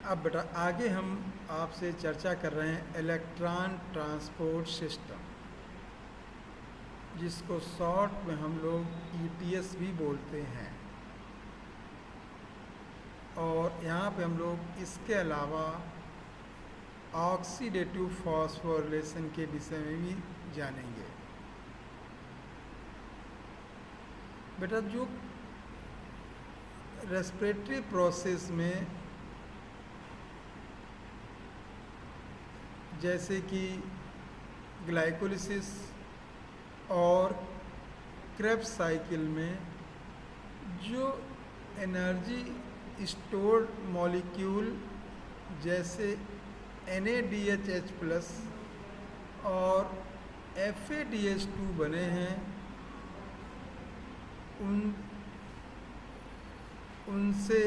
अब बेटा आगे हम आपसे चर्चा कर रहे हैं इलेक्ट्रॉन ट्रांसपोर्ट सिस्टम, जिसको शॉर्ट में हम लोग ईटीएस भी बोलते हैं। और यहाँ पे हम लोग इसके अलावा ऑक्सीडेटिव फॉस्फोरिलेशन के विषय में भी जानेंगे। बेटा जो रेस्पिरेटरी प्रोसेस में जैसे कि ग्लाइकोलिसिस और क्रेब्स साइकिल में जो एनर्जी स्टोर्ड मॉलिक्यूल जैसे NADH+ और FADH2 बने हैं, उनसे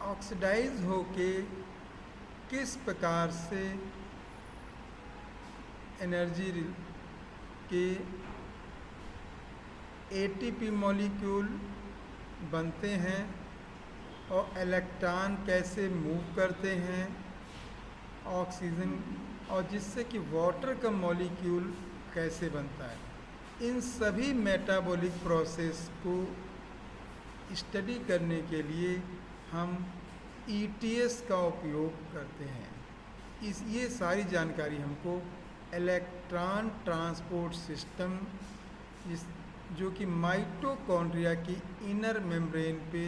ऑक्सीडाइज होके किस प्रकार से एनर्जी के ATP मॉलिक्यूल बनते हैं और इलेक्ट्रॉन कैसे मूव करते हैं ऑक्सीजन, और जिससे कि वाटर का मॉलिक्यूल कैसे बनता है। इन सभी मेटाबॉलिक प्रोसेस को स्टडी करने के लिए हम ETS का उपयोग करते हैं। ये सारी जानकारी हमको इलेक्ट्रॉन ट्रांसपोर्ट सिस्टम जो कि माइटोकॉन्ड्रिया की इनर मेम्ब्रेन पे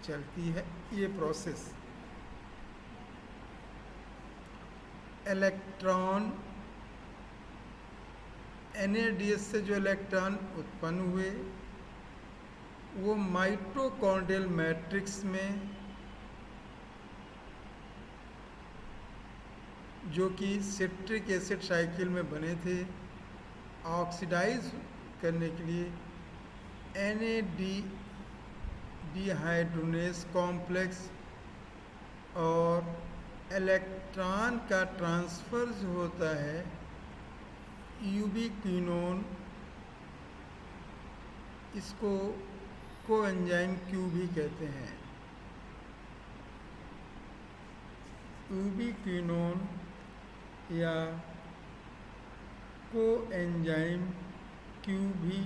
चलती है, ये प्रोसेस। इलेक्ट्रॉन NADH से जो इलेक्ट्रॉन उत्पन्न हुए वो माइटोकॉन्ड्रियल मैट्रिक्स में, जो कि सिट्रिक एसिड साइकिल में बने थे, ऑक्सीडाइज करने के लिए NAD डिहाइड्रोनेस कॉम्प्लेक्स और इलेक्ट्रॉन का ट्रांसफ़र जो होता है यूबिक्विनोन, इसको कोएंजाइम Q भी कहते हैं। यूबिक्विनोन या कोएंजाइम Q भी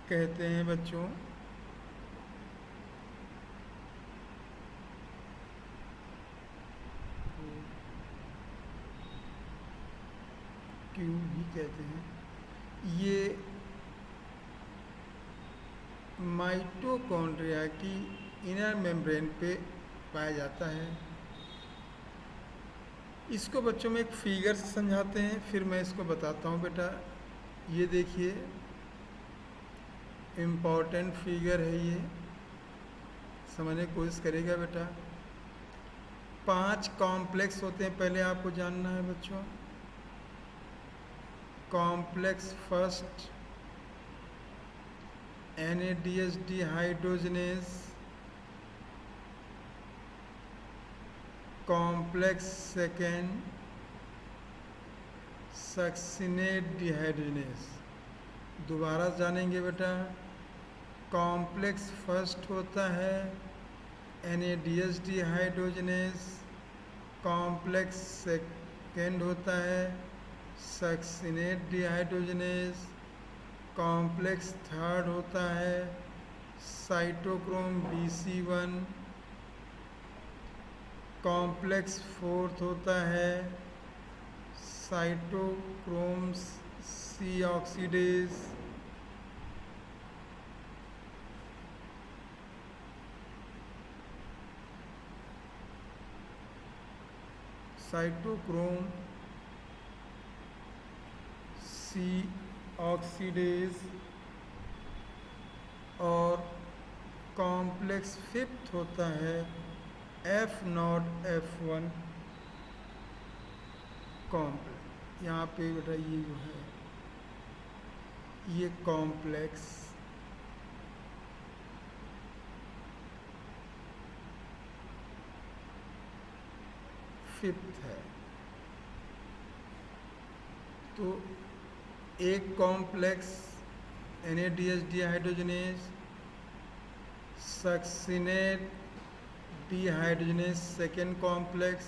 कहते हैं बच्चों। Q भी कहते हैं। ये माइटोकॉन्ड्रिया की इनर मेम्ब्रेन पे पाया जाता है। इसको बच्चों में एक फिगर से समझाते हैं, फिर मैं इसको बताता हूँ। बेटा ये देखिए, इम्पॉर्टेंट फिगर है, ये समझने की कोशिश करेगा बेटा। 5 कॉम्प्लेक्स होते हैं, पहले आपको जानना है बच्चों। Complex first NADH dehydrogenase, complex second succinate dehydrogenase. दोबारा जानेंगे बेटा। कॉम्प्लेक्स फर्स्ट होता है NADH डिहाइड्रोजनेस, कॉम्प्लेक्स सेकेंड होता है सक्सिनेट डिहाइड्रोजनेस, कॉम्प्लेक्स थर्ड होता है साइटोक्रोम BC1, कॉम्प्लेक्स फोर्थ होता है cytochrome C oxidase, cytochrome C oxidase, और कॉम्प्लेक्स फिफ्थ होता है F0F1 कॉम्प्लेक्स। यहाँ पे बेटा ये जो है ये कॉम्प्लेक्स फिफ्थ है। तो एक complex NADH dehydrogenase succinate T hydrogenase second complex,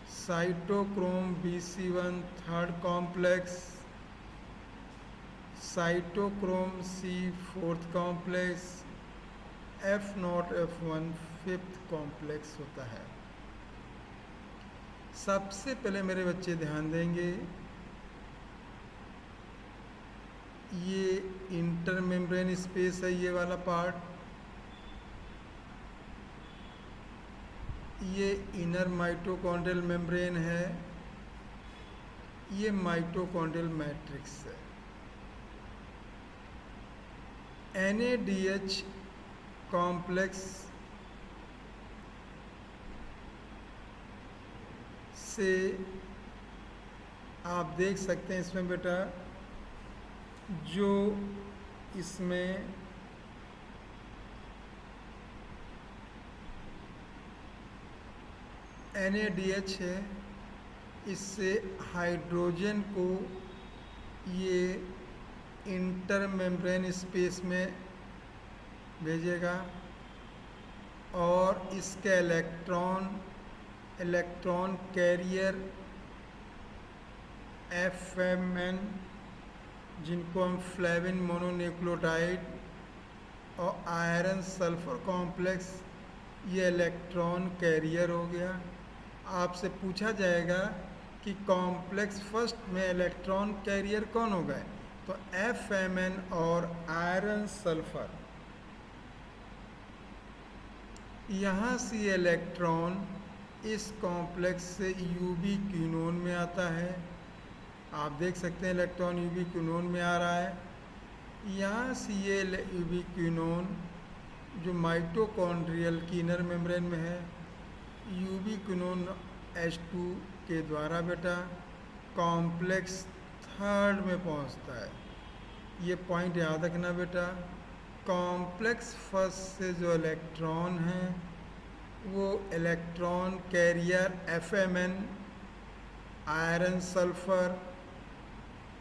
cytochrome BC1 third complex, cytochrome C fourth complex, F0F1 fifth complex होता है। सबसे पहले मेरे बच्चे ध्यान देंगे, ये इंटरमेम्ब्रेन स्पेस है, ये वाला पार्ट, ये इनर माइटोकॉन्ड्रियल मेम्ब्रेन है, ये माइटोकॉन्ड्रियल मैट्रिक्स है। NADH कॉम्प्लेक्स से आप देख सकते हैं इसमें बेटा, जो इसमें NADH है, इससे हाइड्रोजन को ये इंटरमेम्ब्रेन स्पेस में भेजेगा और इसका इलेक्ट्रॉन कैरियर FMN, जिनको हम फ्लेविन मोनोन्यूक्लियोटाइड और आयरन सल्फर कॉम्प्लेक्स, ये इलेक्ट्रॉन कैरियर हो गया। आपसे पूछा जाएगा कि कॉम्प्लेक्स फर्स्ट में इलेक्ट्रॉन कैरियर कौन हो गए, तो FMN और आयरन सल्फर। यहाँ से इलेक्ट्रॉन इस कॉम्प्लेक्स से UV क्विनोन में आता है। आप देख सकते हैं इलेक्ट्रॉन UV क्विनोन में आ रहा है। यहाँ से ये UV क्विनोन जो माइटोकॉन्ड्रियल की इनर मेम्ब्रेन में है, UV क्विनोन H2 के द्वारा बेटा कॉम्प्लेक्स थर्ड में पहुँचता है। ये पॉइंट याद रखना बेटा, कॉम्प्लेक्स फर्स्ट से जो इलेक्ट्रॉन हैं वो electron carrier FMN, iron sulphur,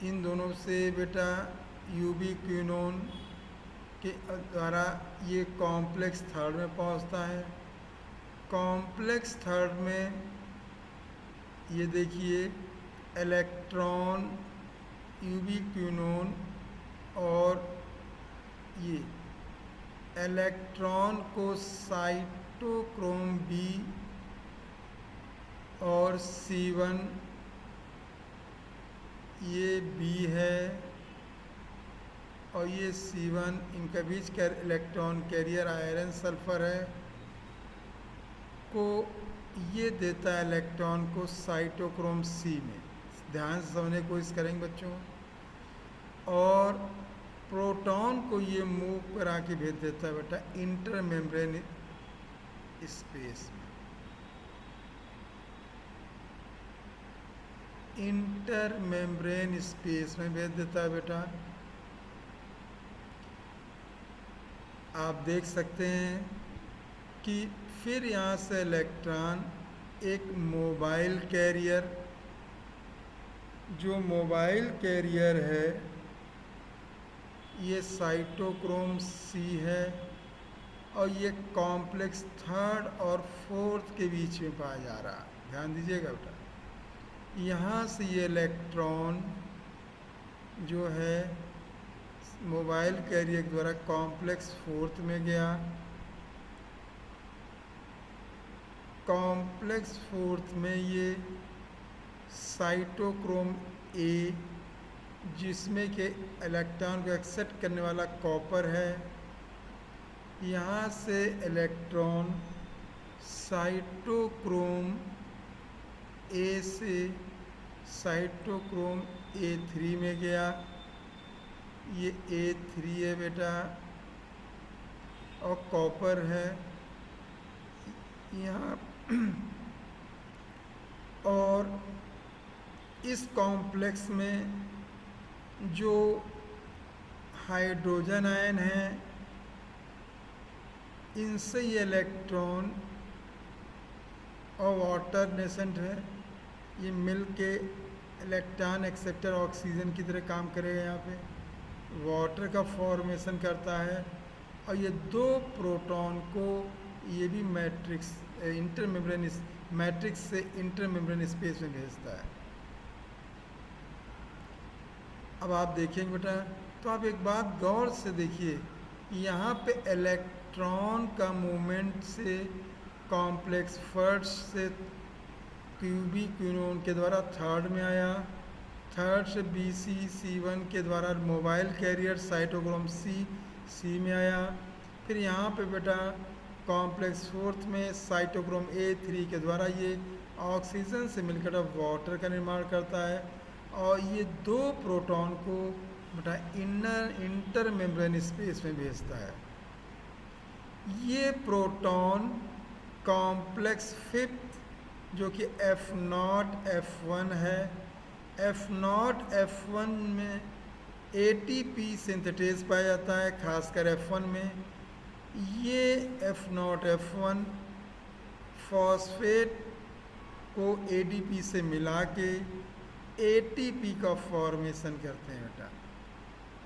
इन दोनों से बेटा UV क्विनोन के द्वारा ये कॉम्प्लेक्स थर्ड में पहुंचता है। कॉम्प्लेक्स थर्ड में ये देखिए इलेक्ट्रॉन UV क्विनोन और ये इलेक्ट्रॉन को साइटोक्रोम B और C1, ये B है और ये C1, इनका बीच का इलेक्ट्रॉन कैरियर आयरन सल्फर है, को ये देता है इलेक्ट्रॉन को साइटोक्रोम C में। ध्यान से समझने की कोशिश करेंगे बच्चों। और प्रोटॉन को ये मूव करा के भेज देता है बेटा इंटरमेम्ब्रेन स्पेस में। इंटरमेम्ब्रेन स्पेस में भेज देता है बेटा। आप देख सकते हैं कि फिर यहाँ से इलेक्ट्रॉन एक मोबाइल कैरियर, जो मोबाइल कैरियर है ये साइटोक्रोम C है और ये कॉम्प्लेक्स थर्ड और फोर्थ के बीच में पाया जा रहा है। ध्यान दीजिएगा बेटा, यहाँ से ये इलेक्ट्रॉन जो है मोबाइल कैरियर द्वारा कॉम्प्लेक्स फोर्थ में गया। कॉम्प्लेक्स फोर्थ में ये साइटोक्रोम A, जिसमें के इलेक्ट्रॉन को एक्सेप्ट करने वाला कॉपर है, यहाँ से इलेक्ट्रॉन साइटोक्रोम A से साइटोक्रोम A3 में गया। ये A3 है बेटा और कॉपर है यहाँ। और इस कॉम्प्लेक्स में जो हाइड्रोजन आयन हैं, इनसे ये इलेक्ट्रॉन और वाटर नेसेंट है, ये मिल के इलेक्ट्रॉन एक्सेप्टर ऑक्सीजन की तरह काम करेगा। यहाँ पे वाटर का फॉर्मेशन करता है और ये दो प्रोटॉन को ये भी मैट्रिक्स इंटरमेम्ब्रेन मैट्रिक्स से इंटरमेम्ब्रेन स्पेस में भेजता है। अब आप देखेंगे बेटा, तो आप एक बात गौर से देखिए, यहाँ पे इलेक्ट्रॉन का मूवमेंट से कॉम्प्लेक्स फर्स्ट से क्यूबिक्विनोन के द्वारा थर्ड में आया, थर्ड से BC1 के द्वारा मोबाइल कैरियर साइटोक्रोम सी में आया, फिर यहाँ पे बेटा कॉम्प्लेक्स फोर्थ में साइटोक्रोम A3 के द्वारा ये ऑक्सीजन से मिलकर वाटर का निर्माण करता है, और ये 2 प्रोटॉन को बेटा इंटरमेम्ब्रेन स्पेस में भेजता है। ये प्रोटॉन कॉम्प्लेक्स फिफ्थ जो कि F0 F1 है, F0 F1 में ATP सिंथेटेज पाया जाता है, खासकर F1 में। ये F0 F1 फॉस्फेट को ADP से मिला के ATP का फॉर्मेशन करते हैं बेटा।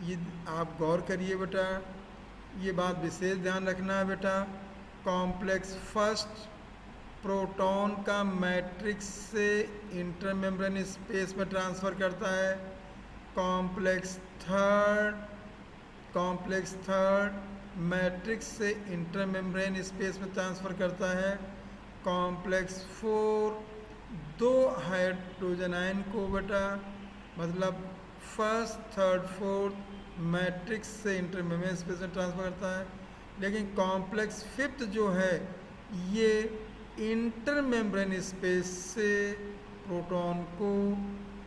ये आप गौर करिए बेटा, ये बात विशेष ध्यान रखना है बेटा। कॉम्प्लेक्स फर्स्ट प्रोटॉन का मैट्रिक्स से इंटरमेम्ब्रेन स्पेस में ट्रांसफ़र करता है, कॉम्प्लेक्स थर्ड मैट्रिक्स से इंटरमेम्ब्रेन स्पेस में ट्रांसफ़र करता है, कॉम्प्लेक्स 4 2 हाइड्रोजन आयन को बेटा मतलब फर्स्ट थर्ड फोर्थ मैट्रिक्स से इंटरमेम्ब्रेन स्पेस में ट्रांसफ़र करता है। लेकिन कॉम्प्लेक्स फिफ्थ जो है ये इंटरमेम्ब्रेन स्पेस से प्रोटॉन को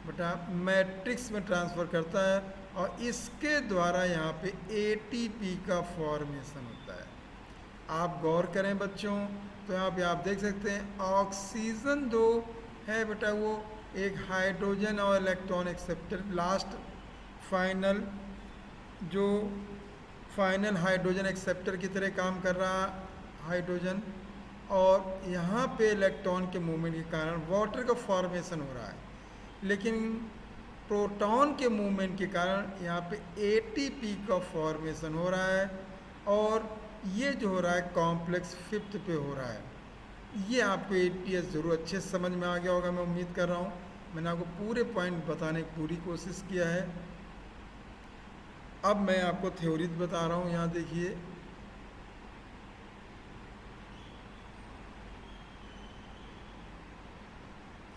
बेटा मैट्रिक्स में ट्रांसफ़र करता है, और इसके द्वारा यहाँ पे ATP का फॉर्मेशन होता है। आप गौर करें बच्चों, तो यहाँ पे आप देख सकते हैं ऑक्सीजन 2 है बेटा, वो एक हाइड्रोजन और electron acceptor last final hydrogen acceptor की तरह काम कर रहा हाइड्रोजन, और यहाँ पे इलेक्ट्रॉन के मूवमेंट के कारण वाटर का फॉर्मेशन हो रहा है। लेकिन प्रोटॉन के मूवमेंट के कारण यहाँ पे ATP का फॉर्मेशन हो रहा है, और ये जो हो रहा है कॉम्प्लेक्स फिफ्थ पे हो रहा है। ये आपको APS ज़रूर अच्छे से समझ में आ गया होगा, मैं उम्मीद कर रहा हूँ। मैंने आपको पूरे पॉइंट बताने की पूरी कोशिश किया है। अब मैं आपको थ्योरी बता रहा हूँ, यहाँ देखिए।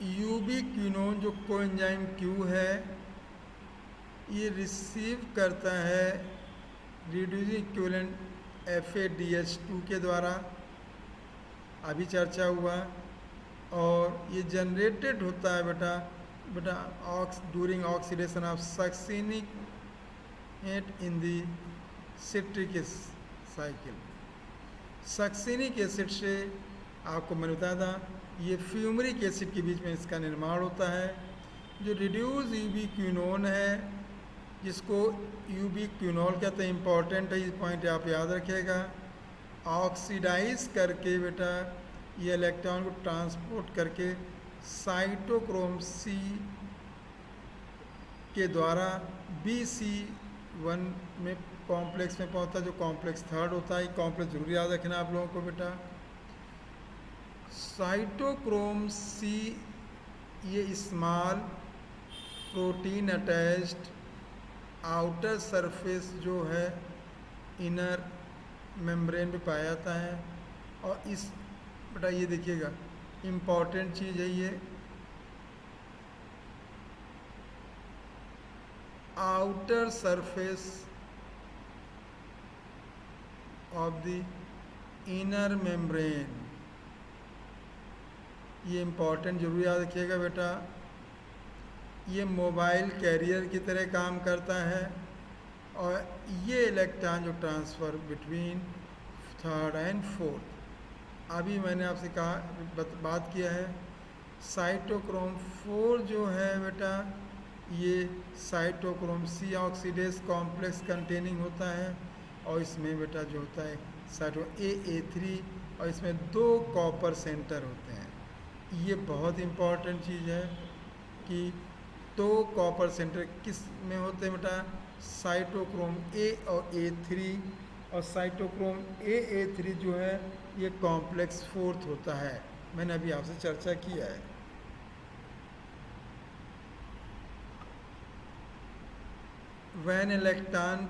यूबिक्विनोन जो कोएंजाइम Q है, ये रिसीव करता है रिड्यूसिंग इक्विवेलेंट FADH2 के द्वारा, अभी चर्चा हुआ, और ये जनरेटेड होता है बेटा during oxidation of succinic in the citric cycle. Succinic acid से आपको मैंने बताया था, ये फ्यूमरिक एसिड के बीच में इसका निर्माण होता है। जो रिड्यूस यूबिक्विनोन है, जिसको यूबिक्विनोल कहते हैं, इंपॉर्टेंट है, ये पॉइंट आप याद रखिएगा। ऑक्सीडाइज करके बेटा ये इलेक्ट्रॉन को ट्रांसपोर्ट करके साइटोक्रोम C के द्वारा BC1 में कॉम्प्लेक्स में पहुंचता है, जो कॉम्प्लेक्स थर्ड होता है। कॉम्प्लेक्स जरूर याद रखना आप लोगों को बेटा। साइटोक्रोम C ये small protein attached outer surface जो है इनर मेम्ब्रेन पे पाया जाता है, और इस बेटा ये देखिएगा इम्पॉर्टेंट चीज़ है ये, outer surface of the inner membrane, ये इम्पॉर्टेंट जरूर याद रखिएगा बेटा। ये मोबाइल कैरियर की तरह काम करता है, और ये इलेक्ट्रॉन जो transfer between third and fourth, अभी मैंने आपसे कहा बात किया है। साइटोक्रोम 4 जो है बेटा, ये cytochrome C oxidase complex containing होता है, और इसमें बेटा जो होता है साइटो AA3, और इसमें 2 कॉपर सेंटर होते हैं। ये बहुत इम्पॉर्टेंट चीज़ है कि 2 कॉपर सेंटर किस में होते हैं बेटा, साइटोक्रोम A और A3, और साइटोक्रोम AA3 जो है ये कॉम्प्लेक्स फोर्थ होता है, मैंने अभी आपसे चर्चा किया है। When electron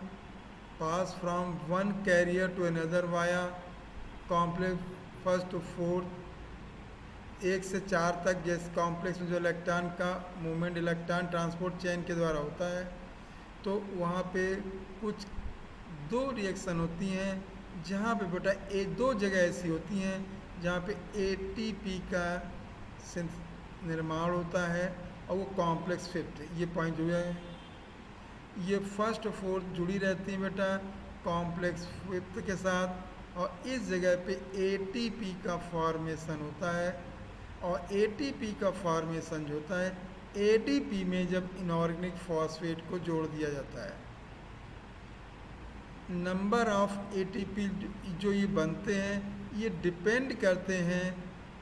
pass from one carrier to another via complex first to fourth, 1 से 4 तक जैसे कॉम्प्लेक्स में जो इलेक्ट्रॉन का मूवमेंट इलेक्ट्रॉन ट्रांसपोर्ट चेन के द्वारा होता है, तो वहाँ पे कुछ 2 रिएक्शन होती हैं जहाँ पे बेटा 2 जगह ऐसी होती हैं जहाँ पे एटीपी का निर्माण होता है और वो कॉम्प्लेक्स फिफ्थ, ये पॉइंट हुआ है। ये फर्स्ट और फोर्थ जुड़ी रहती है बेटा कॉम्प्लेक्स फिफ्थ के साथ, और इस जगह पे एटीपी का फॉर्मेशन होता है, और एटीपी का फॉर्मेशन जो होता है एडीपी में जब इनऑर्गेनिक फॉस्फेट को जोड़ दिया जाता है। नंबर ऑफ एटीपी जो ये बनते हैं ये डिपेंड करते हैं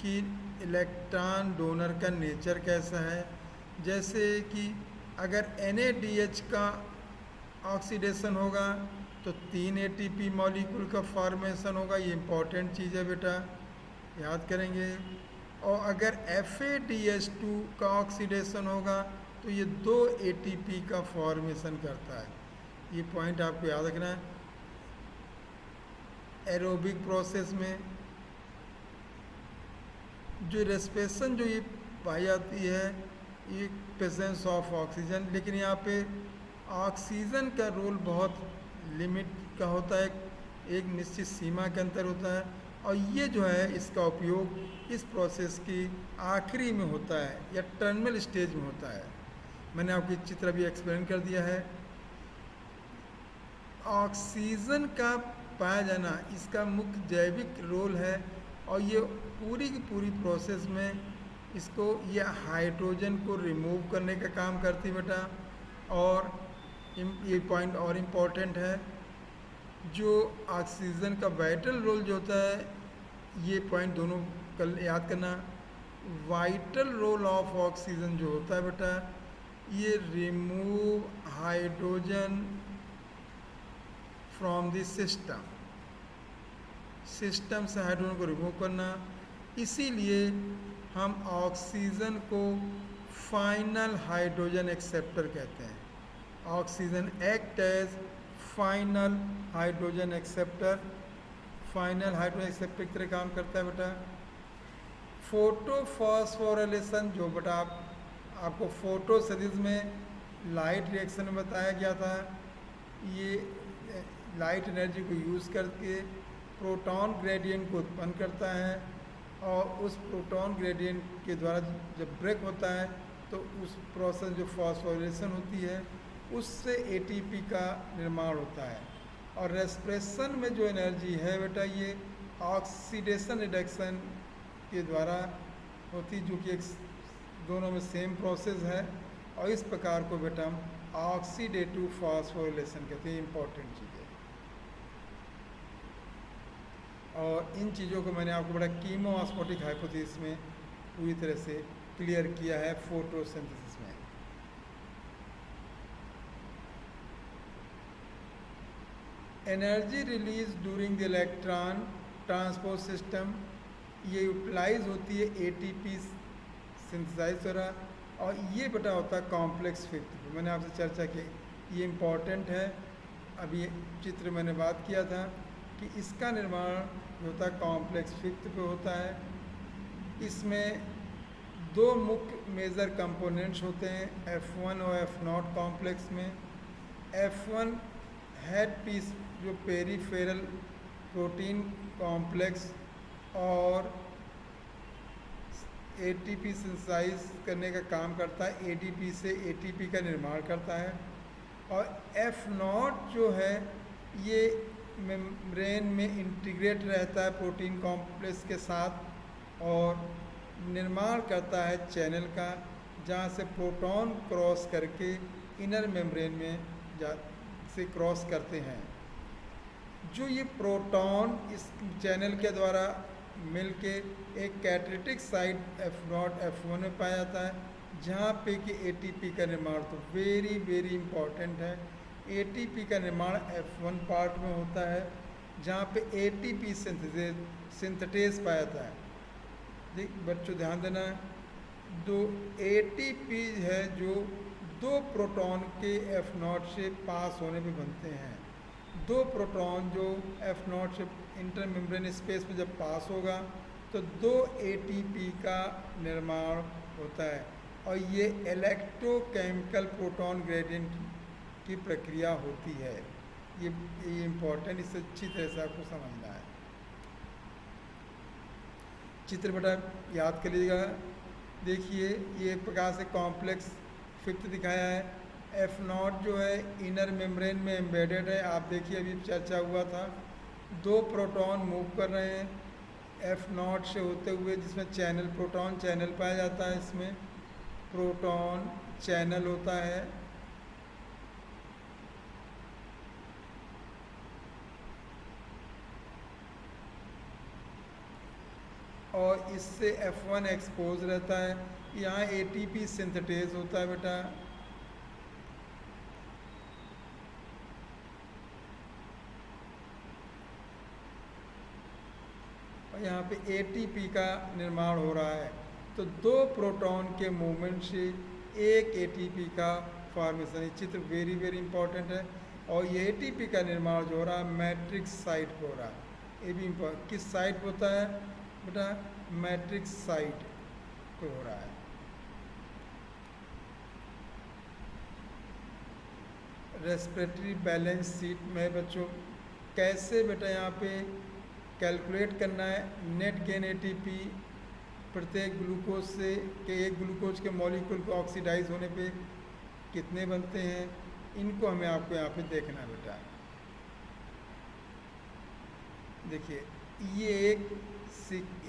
कि इलेक्ट्रॉन डोनर का नेचर कैसा है। जैसे कि अगर NADH का ऑक्सीडेशन होगा तो 3 एटीपी मॉलिक्यूल का फॉर्मेशन होगा, ये इम्पॉर्टेंट चीज़ है बेटा, याद करेंगे। और अगर FADH2 का ऑक्सीडेशन होगा तो ये 2 एटीपी का फॉर्मेशन करता है, ये पॉइंट आपको याद रखना है। एरोबिक प्रोसेस में जो रेस्पिरेशन जो ये पाई जाती है ये प्रेजेंस ऑफ ऑक्सीजन, लेकिन यहाँ पे ऑक्सीजन का रोल बहुत लिमिट का होता है, एक निश्चित सीमा के अंतर होता है, और ये जो है इसका उपयोग इस प्रोसेस की आखिरी में होता है या टर्मिनल स्टेज में होता है। मैंने आपको चित्र भी एक्सप्लेन कर दिया है। ऑक्सीजन का पाया जाना इसका मुख्य जैविक रोल है, और ये पूरी की पूरी प्रोसेस में इसको ये हाइड्रोजन को रिमूव करने का काम करती बेटा। और ये पॉइंट और इम्पोर्टेंट है, जो ऑक्सीजन का वाइटल रोल जो होता है, ये पॉइंट दोनों कल याद करना। वाइटल रोल ऑफ ऑक्सीजन जो होता है बेटा, ये remove hydrogen from the system, system से हाइड्रोजन को रिमूव करना। इसीलिए हम ऑक्सीजन को फाइनल हाइड्रोजन एक्सेप्टर कहते हैं। Oxygen act as final hydrogen acceptor, final hydrogen acceptor की तरह काम करता है बेटा। फोटोफॉस्फोराइलेशन जो बेटा आपको फोटोसिंथेसिस में लाइट रिएक्शन में बताया गया था, ये लाइट एनर्जी को यूज़ करके प्रोटॉन ग्रेडियंट को उत्पन्न करता है, और उस प्रोटॉन ग्रेडियंट के द्वारा जब ब्रेक होता है तो उस प्रोसेस जो फॉस्फोराइलेशन होती है उससे एटीपी का निर्माण होता है। और रेस्पिरेशन में जो एनर्जी है बेटा ये ऑक्सीडेशन रिडक्शन के द्वारा होती, जो कि एक दोनों में सेम प्रोसेस है, और इस प्रकार को बेटा हम ऑक्सीडेटिव फॉस्फोराइलेशन कहते हैं। इंपॉर्टेंट चीज़ है, और इन चीज़ों को मैंने आपको बड़ा कीमोऑस्मोटिक हाइपोथेसिस में पूरी तरह से क्लियर किया है फोटोसिंथेसिस में। Energy release during the electron transport system, ये यूटिलाइज होती है एटीपी सिंथेसाइज द्वारा, और ये बेटा होता है कॉम्प्लेक्स फिफ्थ। मैंने आपसे चर्चा की, ये इम्पॉर्टेंट है। अभी चित्र मैंने बात किया था कि इसका निर्माण जो होता है कॉम्प्लेक्स फिफ्थ पे होता है। इसमें 2 मुख्य मेजर कंपोनेंट्स होते हैं, F1 और F0 कॉम्प्लेक्स में। F1 हेड पीस जो पेरीफेरल प्रोटीन कॉम्प्लेक्स और एटीपी सिंथेसाइज करने का काम करता है, एडीपी से एटीपी का निर्माण करता है। और F0 जो है ये मेम्ब्रेन में इंटीग्रेट रहता है प्रोटीन कॉम्प्लेक्स के साथ, और निर्माण करता है चैनल का, जहाँ से प्रोटॉन क्रॉस करके इनर मेम्ब्रेन में से क्रॉस करते हैं। जो ये प्रोटॉन इस चैनल के द्वारा मिलके एक कैटालिटिक साइट F0 F1 में पाया जाता है, जहाँ पे कि एटीपी का निर्माण तो वेरी वेरी इम्पॉर्टेंट है। एटीपी का निर्माण F1 पार्ट में होता है, जहाँ पे एटीपी सिंथेसिस सिंथेटेज पाया जाता है। देख बच्चों ध्यान देना, दो एटीपी है जो दो प्रोटॉन के F0 से पास होने पे बनते हैं। दो प्रोटॉन जो F0 से इंटर मेम्ब्रेन स्पेस में जब पास होगा तो दो एटीपी का निर्माण होता है, और ये इलेक्ट्रोकेमिकल प्रोटॉन ग्रेडियंट की प्रक्रिया होती है। ये इम्पोर्टेंट, इससे अच्छी तरह से आपको समझना है। चित्र बेटा याद कर लीजिएगा। देखिए ये एक प्रकार से कॉम्प्लेक्स फिफ्थ दिखाया है। F0 जो है इनर मेम्ब्रेन में एम्बेडेड है। आप देखिए अभी चर्चा हुआ था, दो प्रोटॉन मूव कर रहे हैं F0 से होते हुए, जिसमें चैनल प्रोटॉन चैनल पाया जाता है। इसमें प्रोटॉन चैनल होता है, और इससे F1 एक्सपोज रहता है। यहाँ एटीपी सिंथेटेज होता है बेटा। और यहाँ पे एटीपी का निर्माण हो रहा है। तो दो प्रोटॉन के मूवमेंट से एक एटीपी का फॉर्मेशन। ये चित्र वेरी वेरी इंपॉर्टेंट है। और ये एटीपी का निर्माण जो हो रहा है मैट्रिक्स साइट पे हो रहा है। ये भी इम्पोर्टेंट, किस साइट पे होता है बेटा? मैट्रिक्स साइट पे हो रहा है। रेस्पिरेटरी बैलेंस शीट में बच्चों कैसे बेटा यहाँ पे कैलकुलेट करना है नेट गेन एटीपी प्रत्येक ग्लूकोज से के एक ग्लूकोज के मॉलिक्यूल को ऑक्सीडाइज होने पे कितने बनते हैं, इनको हमें आपको यहाँ पे देखना है बेटा। देखिए ये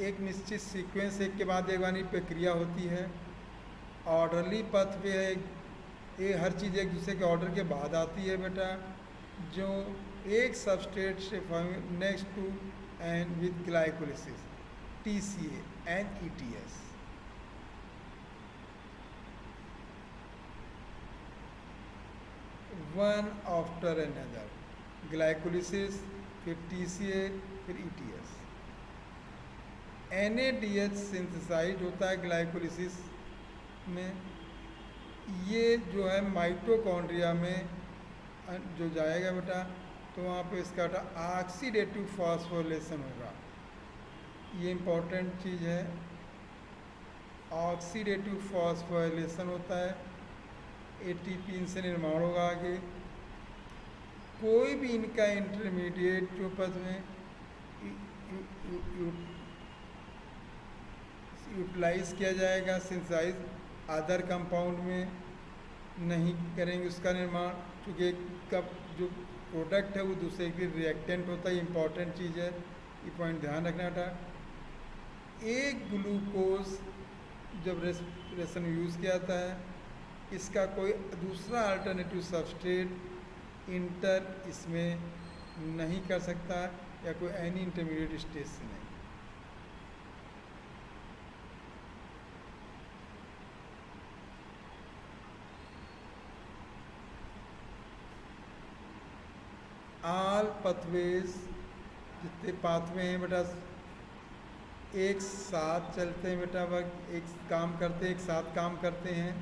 एक निश्चित सीक्वेंस एक के बाद एक वाली प्रक्रिया होती है। ऑर्डरली पथ पे है, ये हर चीज़ एक दूसरे के ऑर्डर के बाद आती है बेटा, जो एक सबस्ट्रेट से next to end with glycolysis TCA and ETS। One after another, glycolysis, फिर TCA, फिर ETS। NADH सिंथेसाइज होता है ग्लाइकोलिसिस में। ये जो है माइटोकॉन्ड्रिया में जो जाएगा बेटा, तो वहाँ पे इसका ऑक्सीडेटिव फॉस्फोरिलेशन होगा। ये इम्पोर्टेंट चीज़ है, ऑक्सीडेटिव फॉस्फोरिलेशन होता है। ATP इनसे निर्माण होगा आगे। कोई भी इनका इंटरमीडिएट जो पद में यूटिलाइज किया जाएगा, सिंथेसाइज अदर कंपाउंड में नहीं करेंगे उसका निर्माण, क्योंकि का जो प्रोडक्ट है वो दूसरे के रिएक्टेंट होता है। इम्पॉर्टेंट चीज़ है, ये पॉइंट ध्यान रखना था। एक ग्लूकोज जब रेस्पिरेशन यूज़ किया जाता है, इसका कोई दूसरा अल्टरनेटिव सबस्ट्रेट इंटर इसमें नहीं कर सकता, या कोई एनी इंटरमीडिएट स्टेज से नहीं। ऑल पथवेज, जितने पाथवे हैं बेटा एक साथ चलते हैं बेटा, वह एक काम करते हैं, एक साथ काम करते हैं।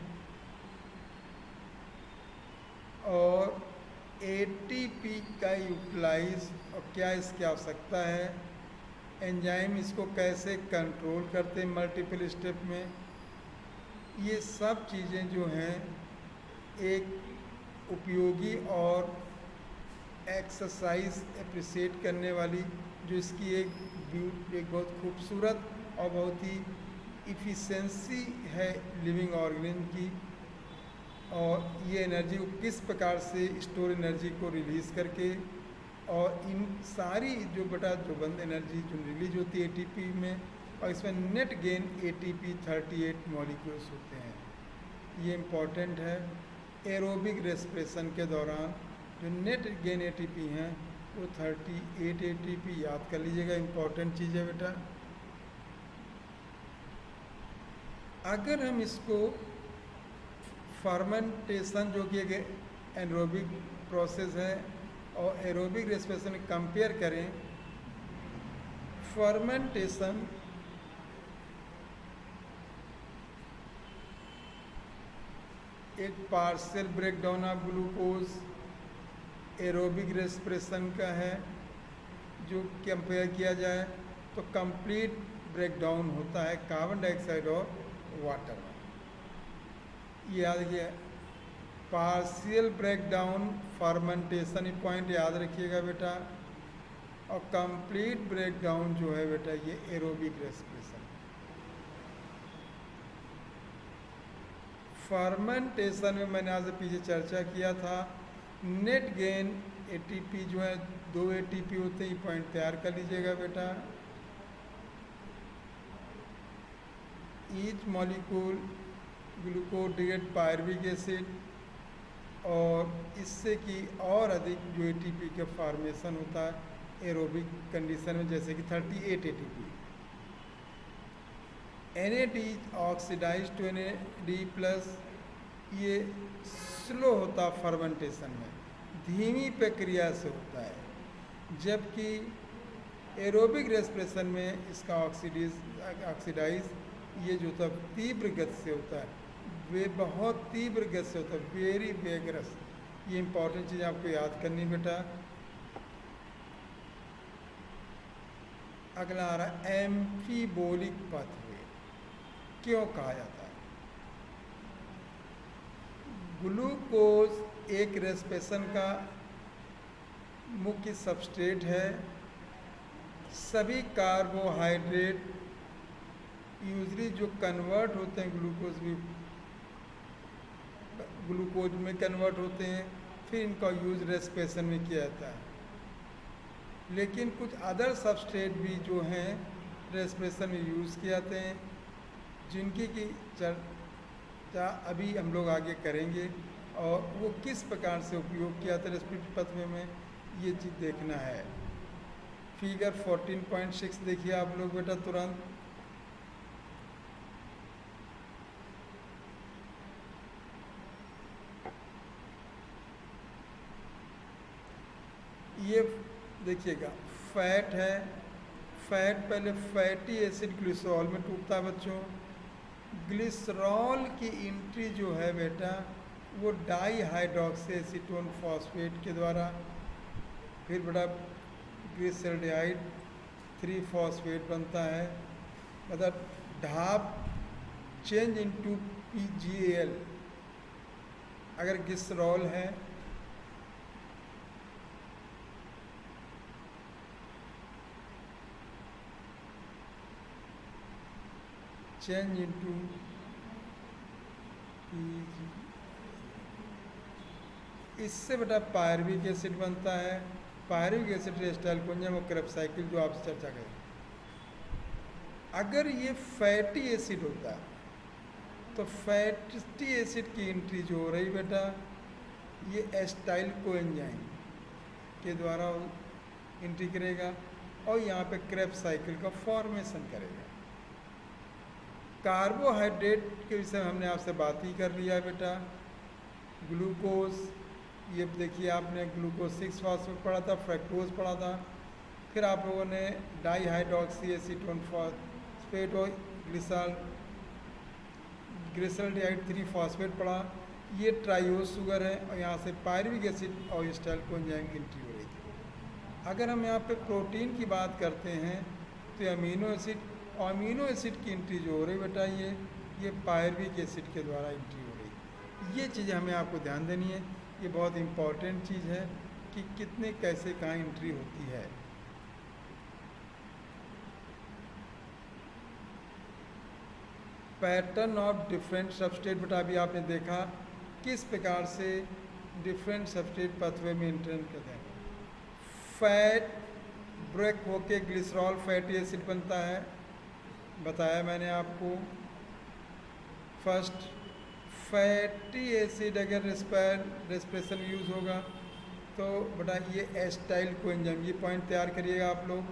और ATP का यूटिलाइज, और क्या इसकी आवश्यकता है, एंजाइम इसको कैसे कंट्रोल करते हैं मल्टीपल स्टेप में, ये सब चीज़ें जो हैं एक उपयोगी और एक्सरसाइज अप्रिशिएट करने वाली, जो इसकी एक बहुत खूबसूरत और बहुत ही इफ़िशेंसी है लिविंग ऑर्गेनिज्म की। और ये एनर्जी को किस प्रकार से स्टोर एनर्जी को रिलीज़ करके, और इन सारी जो बेटा जो बंद एनर्जी जो रिलीज होती है ATP में, और इसमें नेट गेन ATP 38 मॉलिक्यूल्स होते हैं। ये इम्पॉर्टेंट है। एरोबिक रेस्पिरेशन के दौरान जो नेट गेन ATP हैं वो 38 ATP, याद कर लीजिएगा, इम्पॉर्टेंट चीज़ है बेटा। अगर हम इसको फर्मेंटेशन जो कि एक एनरोबिक प्रोसेस है और एरोबिक रेस्पिरेशन कंपेयर करें, फर्मेंटेशन एक partial breakdown of glucose aerobic respiration का है। जो कंपेयर किया जाए तो कंप्लीट ब्रेकडाउन होता है कार्बन डाइऑक्साइड और वाटर में। याद रखिए, पार्शियल ब्रेकडाउन फर्मेंटेशन, पॉइंट याद रखिएगा बेटा। और कंप्लीट ब्रेकडाउन जो है बेटा ये एरोबिक रेस्पिरेशन। फर्मेंटेशन में मैंने आज पीछे चर्चा किया था, नेट गेन एटीपी जो है 2 एटीपी होते हैं, पॉइंट तैयार कर लीजिएगा बेटा। ईच मॉलिक्यूल ग्लूकोडेट पायरुविक एसिड, और इससे कि और अधिक जो एटीपी का फॉर्मेशन होता है एरोबिक कंडीशन में, जैसे कि 38 ATP. NAD oxidize to NAD+, ये स्लो होता फर्मेंटेशन में, धीमी प्रक्रिया से होता है। जबकि एरोबिक रेस्पिरेशन में इसका ऑक्सीडाइज ये जो होता है तीव्र गति से होता है, वे बहुत तीव्र गति से होता है, वेरी वेगरस। ये इंपॉर्टेंट चीज़ आपको याद करनी बेटा। अगला आ रहा है एम्फीबोलिक पाथवे, क्यों कहा जाता है? ग्लूकोज एक रेस्पिरेशन का मुख्य सबस्ट्रेट है। सभी कार्बोहाइड्रेट यूजली जो कन्वर्ट होते हैं ग्लूकोज में कन्वर्ट होते हैं, फिर इनका यूज रेस्पिरेशन में किया जाता है। लेकिन कुछ अदर सबस्ट्रेट भी जो हैं रेस्पिरेशन में यूज़ किए जाते हैं, जिनकी की चर्चा अभी हम लोग आगे करेंगे, और वो किस प्रकार से उपयोग किया जाता है रेस्पिरेटरी पाथवे में, ये चीज़ देखना है। फिगर 14.6 देखिए आप लोग बेटा तुरंत। ये देखिएगा फैट है, फैट पहले फैटी एसिड ग्लिसरॉल में टूटता है बच्चों। ग्लिसरॉल की एंट्री जो है बेटा वो डाई हाइड्रोक्सी एसीटोन फॉस्फेट के द्वारा, फिर बेटा ग्लिसरॉल्डिहाइड 3 फॉस्फेट बनता है, मतलब ढाप चेंज इनटू PgAl। अगर ग्लिसरॉल है चेंज इनटू PgAl, इससे बेटा पायरुविक एसिड बनता है। पायरुविक एसिड एसिटाइल कोएंजाइम और क्रेब्स साइकिल जो आपसे चर्चा करें। अगर ये फैटी एसिड होता है तो फैटी एसिड की एंट्री जो हो रही बेटा ये एसिटाइल कोएंजाइम के द्वारा एंट्री करेगा, और यहाँ पे क्रेब्स साइकिल का फॉर्मेशन करेगा। कार्बोहाइड्रेट के विषय में हमने आपसे बात ही कर लिया बेटा। ग्लूकोज, ये देखिए आपने ग्लूकोज 6 फॉस्फेट पढ़ा था, फ्रक्टोज पढ़ा था, फिर आप लोगों ने डाई हाइड्रोक्सी एसीटोन फॉस्फेट और ग्लिसरॉल्डिहाइड 3 फॉस्फेट पढ़ा। ये ट्राइओज शुगर है, और यहाँ से पायरुविक एसिड और एसिटाइल कोएंजाइम की एंट्री हो रही थी। अगर हम यहाँ पे प्रोटीन की बात करते हैं तो अमीनो एसिड की एंट्री जो हो रही बेटा ये पायरुविक एसिड के द्वारा एंट्री हो रही। ये चीज़ें हमें आपको ध्यान देनी है, ये बहुत इम्पॉर्टेंट चीज़ है कि कितने कैसे कहाँ एंट्री होती है। पैटर्न ऑफ डिफरेंट सबस्ट्रेट बेटा अभी आपने देखा किस प्रकार से डिफरेंट सबस्ट्रेट पाथवे में एंटर करते हैं। फैट ब्रेक होके ग्लिसरॉल फैटी एसिड बनता है, बताया मैंने आपको। फर्स्ट फैटी एसिड अगर रेस्पिरेशन यूज़ होगा तो बेटा ये एसिटाइल कोएंजाइम, ये पॉइंट तैयार करिएगा आप लोग।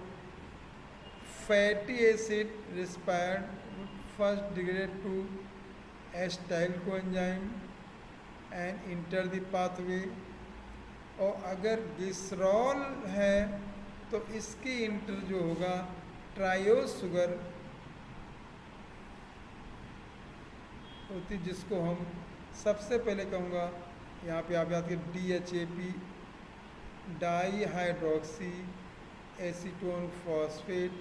Fatty acid respired first degrade to acetyl coenzyme and enter the pathway. और अगर ग्लिसरॉल है तो इसकी इंटर जो होगा ट्रायोज शुगर होती, जिसको हम सबसे पहले कहूँगा यहाँ पे आप याद करें DHAP, di hydroxy acetone phosphate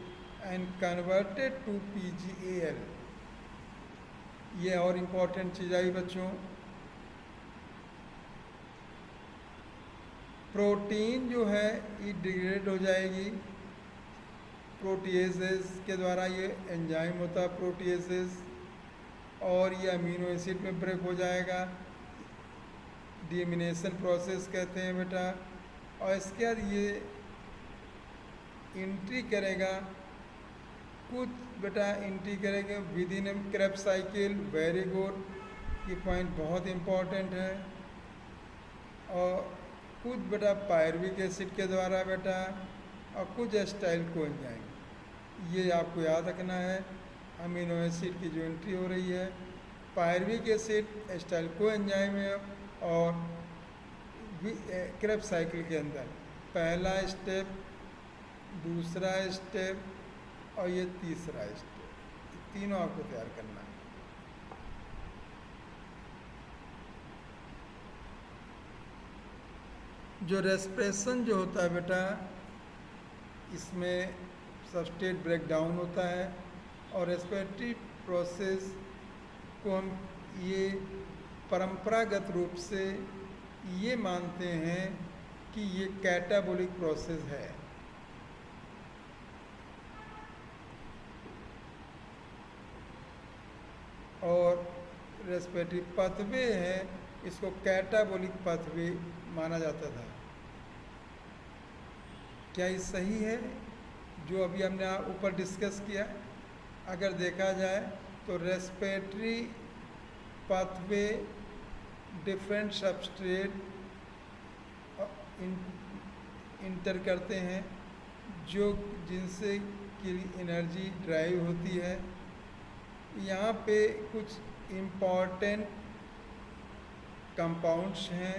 and converted to PgAl। ये और इम्पॉर्टेंट चीज़ आई बच्चों। प्रोटीन जो है ये डिग्रेड हो जाएगी प्रोटीएसेस के द्वारा, ये एंजाइम होता है प्रोटीएसेस, और ये अमीनो एसिड में ब्रेक हो जाएगा, डीएमिनेशन प्रोसेस कहते हैं बेटा। और इसके बाद ये एंट्री करेगा, कुछ बेटा एंट्री करेगा with in Krebs cycle. Very good, ये पॉइंट बहुत इम्पॉर्टेंट है। और कुछ बेटा पायरुविक एसिड के द्वारा बेटा, और कुछ एस्टाइल कोएंजाइम, ये आपको याद रखना है। अमीनो एसिड की जो एंट्री हो रही है, पायरुविक एसिड, एस्टाइल कोएंजाइम है, और क्रेब्स साइकिल के अंदर पहला स्टेप, दूसरा स्टेप और ये तीसरा स्टेप, तीनों आपको तैयार करना है। जो रेस्पिरेशन जो होता है बेटा, इसमें सबस्ट्रेट ब्रेक डाउन होता है, और रेस्पिरेटरी प्रोसेस को हम ये परंपरागत रूप से ये मानते हैं कि ये कैटाबोलिक प्रोसेस है। और रेस्पिरेटरी पाथवे है, इसको कैटाबोलिक पाथवे माना जाता था। क्या ये सही है जो अभी हमने ऊपर डिस्कस किया? अगर देखा जाए तो respiratory pathway different substrate inter करते हैं, जो जिनसे कि एनर्जी ड्राइव होती है। यहाँ पे कुछ इम्पॉर्टेंट कंपाउंड्स हैं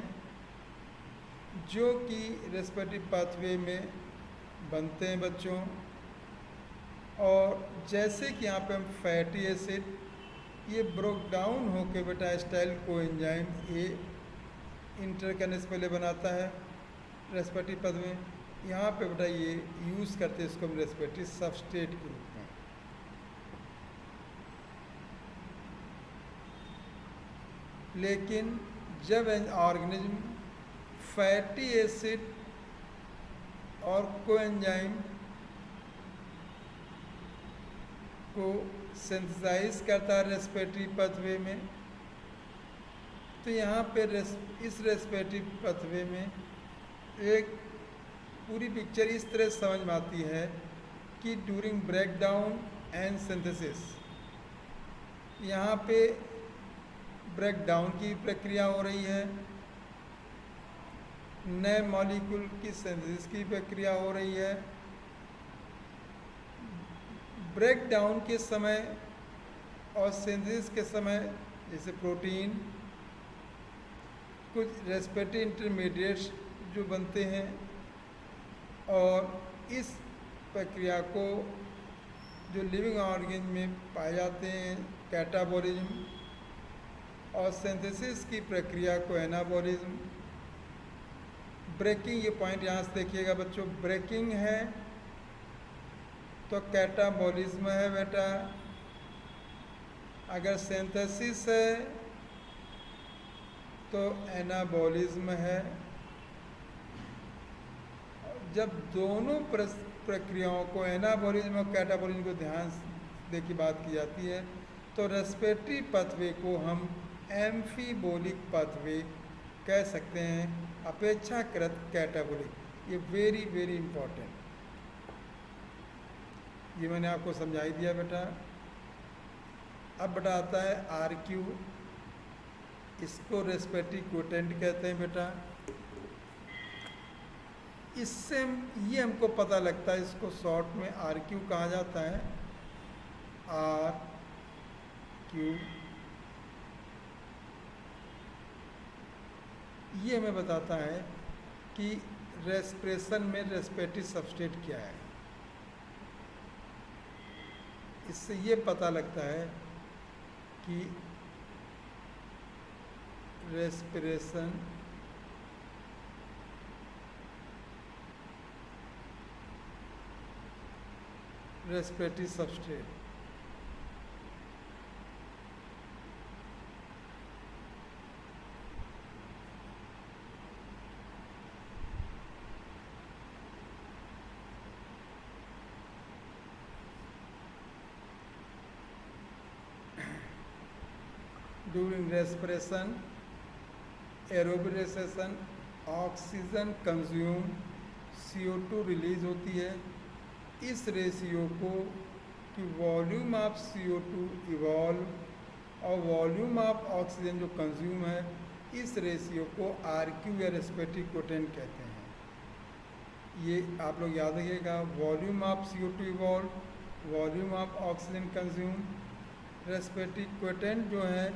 जो कि रेस्पिरेटरी पाथवे में बनते हैं बच्चों। और जैसे कि यहाँ पे हम फैटी एसिड, ये ब्रोक डाउन होके बेटा एस्टाइल कोएंजाइम ए इंटर करने से पहले बनाता है रेस्पिरेटरी पाथवे। यहाँ पे बेटा ये यूज़ करते हैं इसको हम रेस्पिरेटरी सबस्ट्रेट के रूप में। लेकिन जब ऑर्गेनिज्म फैटी एसिड और कोएंजाइम को सिंथेसाइज करता है रेस्पिरेटरी पाथवे में, तो यहाँ पे इस रेस्पिरेटरी पाथवे में एक पूरी पिक्चर इस तरह समझ में आती है कि during break down and synthesis, यहाँ पे ब्रेक डाउन की प्रक्रिया हो रही है, नए मॉलिक्यूल की सिंथेसिस की प्रक्रिया हो रही है। ब्रेक डाउन के समय और सिंथेसिस के समय जैसे प्रोटीन, कुछ रेस्पिरेटरी इंटरमीडिएट्स जो बनते हैं, और इस प्रक्रिया को जो लिविंग ऑर्गेन में पाए जाते हैं कैटाबॉलिज्म, और सिंथेसिस की प्रक्रिया को एनाबॉलिज्म। ब्रेकिंग, ये पॉइंट यहाँ से देखिएगा बच्चों, ब्रेकिंग है तो कैटाबॉलिज्म है बेटा, अगर सिंथेसिस है तो एनाबॉलिज्म है। जब दोनों प्रक्रियाओं को, एनाबॉलिज्म और कैटाबॉलिज्म को ध्यान दे की बात की जाती है, तो रेस्पिरेटरी पाथवे को हम एम्फीबोलिक पाथवे कह सकते हैं, अपेक्षाकृत कैटाबोलिक। ये वेरी वेरी इम्पॉर्टेंट, ये मैंने आपको समझाई दिया बेटा। अब बेटा आता है RQ, इसको रेस्पिरेटरी क्वोटेंट कहते हैं बेटा। इससे ये हमको पता लगता है, इसको शॉर्ट में RQ कहा जाता है, RQ। ये हमें बताता है कि रेस्पिरेशन में रेस्पिरेटरी सबस्ट्रेट क्या है। इससे ये पता लगता है कि respiration respiratory substrate during respiration aerobic respiration oxygen consume CO2 release होती है। इस रेशियो को कि वॉल्यूम ऑफ CO2 इवॉल्व और वॉल्यूम ऑफ ऑक्सीजन जो कंज्यूम है, इस रेशियो को RQ या रेस्पिरेटरी क्वोटेंट कहते हैं। ये आप लोग याद रखिएगा, volume of CO2 evolve, volume of oxygen consume. Respiratory quotient जो है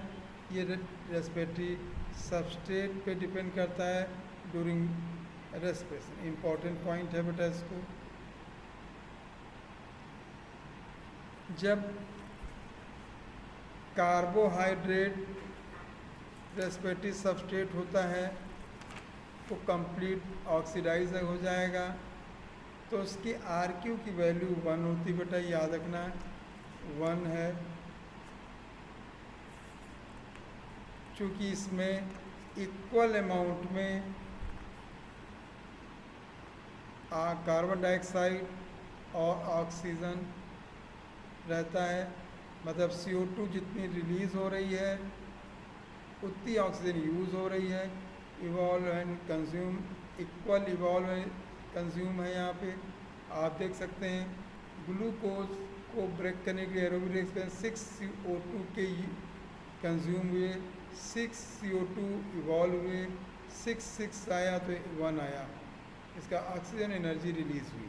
ये रेस्पिरेटरी सबस्ट्रेट पे डिपेंड करता है ड्यूरिंग रेस्पिरेशन। इम्पॉर्टेंट पॉइंट है बेटा इसको। जब कार्बोहाइड्रेट रेस्पिरेटरी सबस्ट्रेट होता है तो कंप्लीट ऑक्सीडाइज हो जाएगा, तो उसकी RQ की वैल्यू 1 होती, बेटा याद रखना 1 है। चूँकि इसमें इक्वल अमाउंट में कार्बन डाइऑक्साइड और ऑक्सीजन रहता है, मतलब CO2 जितनी रिलीज़ हो रही है उतनी ऑक्सीजन यूज़ हो रही है। Evolve and consume, equal evolve and consume है यहाँ पे। आप देख सकते हैं ग्लूकोज को ब्रेक करने के लिए एरोबिक रिएक्शन 6 CO2 के कंज्यूम हुए, 6 CO2 इवॉल्व हुए, 6 आया तो 1 आया, इसका ऑक्सीजन एनर्जी रिलीज हुई।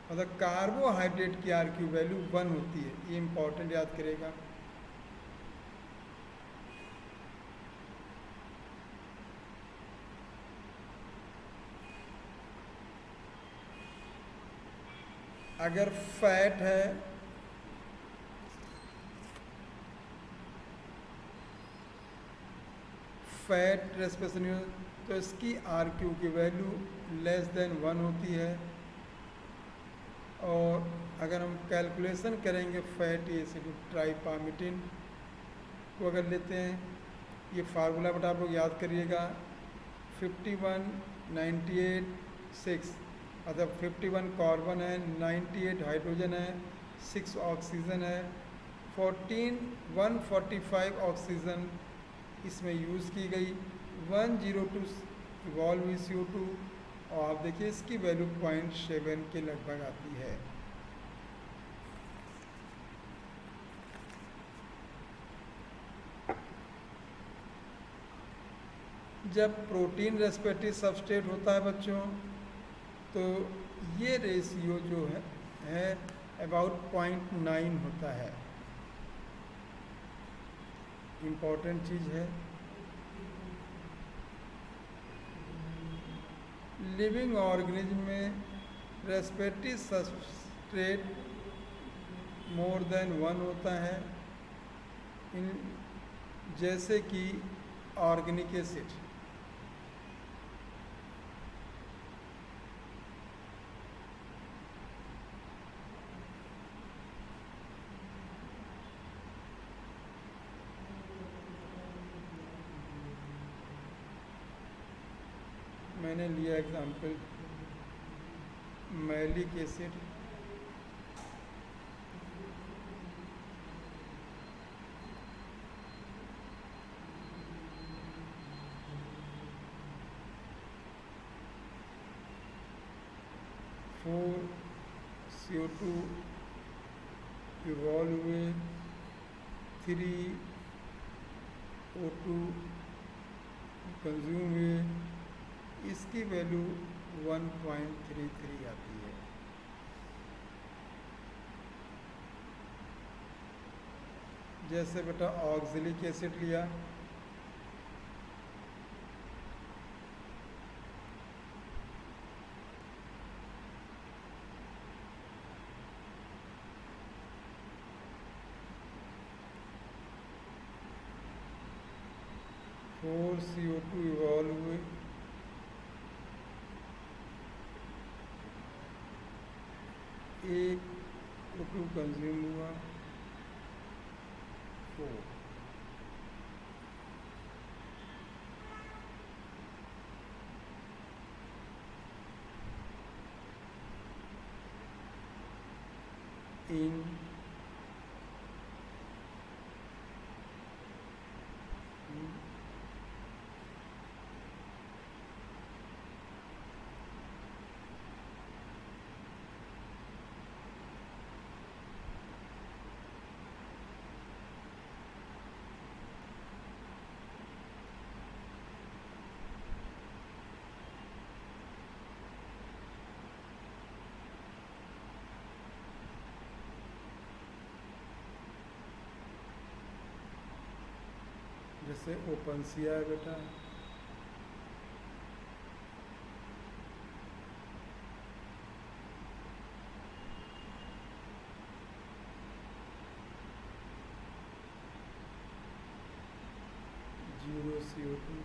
मतलब कार्बोहाइड्रेट की RQ वैल्यू 1 होती है, ये इंपॉर्टेंट याद करेगा। अगर फैट है फैट रेस्पिरेशन तो इसकी RQ की वैल्यू लेस देन 1 होती है। और अगर हम कैलकुलेशन करेंगे फैटी एसिड ट्राइपामिटिन को अगर लेते हैं, ये फार्मूला बेटा आप लोग याद करिएगा 51 98 6, मतलब 51 कार्बन है, 98 हाइड्रोजन है, 6 ऑक्सीजन है, 145 ऑक्सीजन इसमें यूज़ की गई, 102 इवॉल्व हुई CO2, और आप देखिए इसकी वैल्यू 0.7 के लगभग आती है। जब प्रोटीन रेस्पिरेटरी सबस्ट्रेट होता है बच्चों, तो ये रेशियो जो है अबाउट 0.9 होता है। इम्पॉर्टेंट चीज़ है। लिविंग ऑर्गेनिज्म में रेस्पिरेटरी सबस्ट्रेट मोर देन 1 होता है, इन जैसे कि ऑर्गेनिक एसिड। मैंने लिया example malic acid, four CO2 evolve हुए, 3 O2 कंज्यूम हुए, इसकी वैल्यू 1.33 आती है। जैसे बेटा ऑक्जेलिक एसिड लिया, 4 CO2 इवॉल्व हुए, 1 O2 कंज्यूम हुआ, 4। इन जैसे ओपन सी है बेटा, जीरो CO2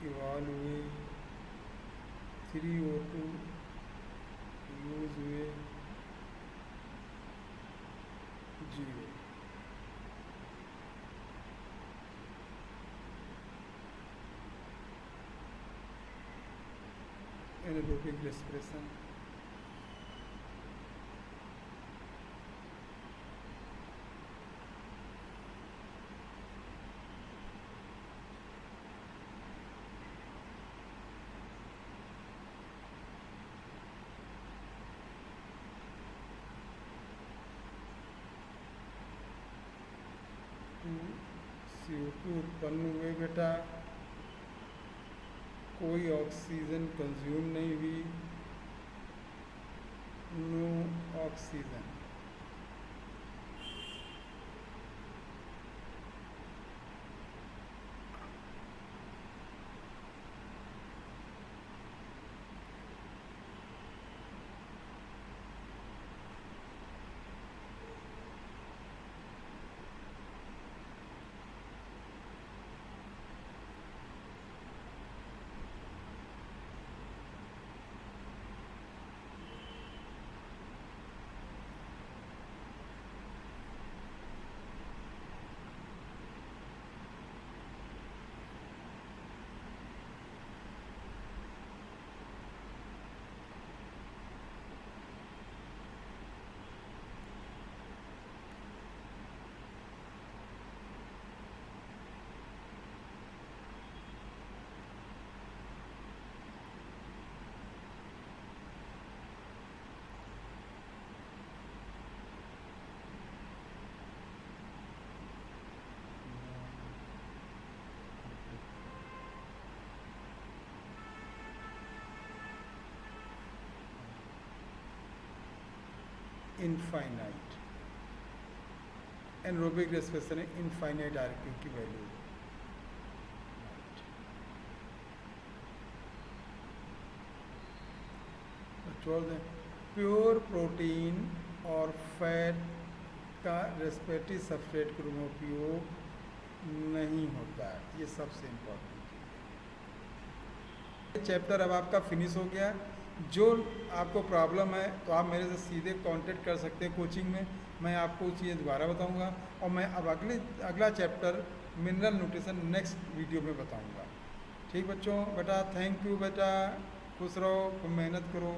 इवॉल्व हुए, 3 O2 यूज हुए, 0। एनारोबिक रेस्पिरेशन, CO2 उत्पन्न हुए बेटा, कोई ऑक्सीजन कंज्यूम नहीं हुई, no oxygen. Infinite, anaerobic respiration है, इनफाइनाइट आरपी की वैल्यू। छोड़ दें। प्योर प्रोटीन और फैट का रेस्पिरेटरी सबस्ट्रेट के रूप में उपयोग नहीं होता है, ये सबसे इम्पोर्टेंट। चैप्टर अब आपका फिनिश हो गया। जो आपको प्रॉब्लम है तो आप मेरे से सीधे कांटेक्ट कर सकते हैं कोचिंग में, मैं आपको चीज़ें दोबारा बताऊंगा, और मैं अब अगला chapter mineral nutrition next video में बताऊंगा। ठीक बच्चों, बेटा थैंक यू बेटा, खुश रहो, खूब मेहनत करो।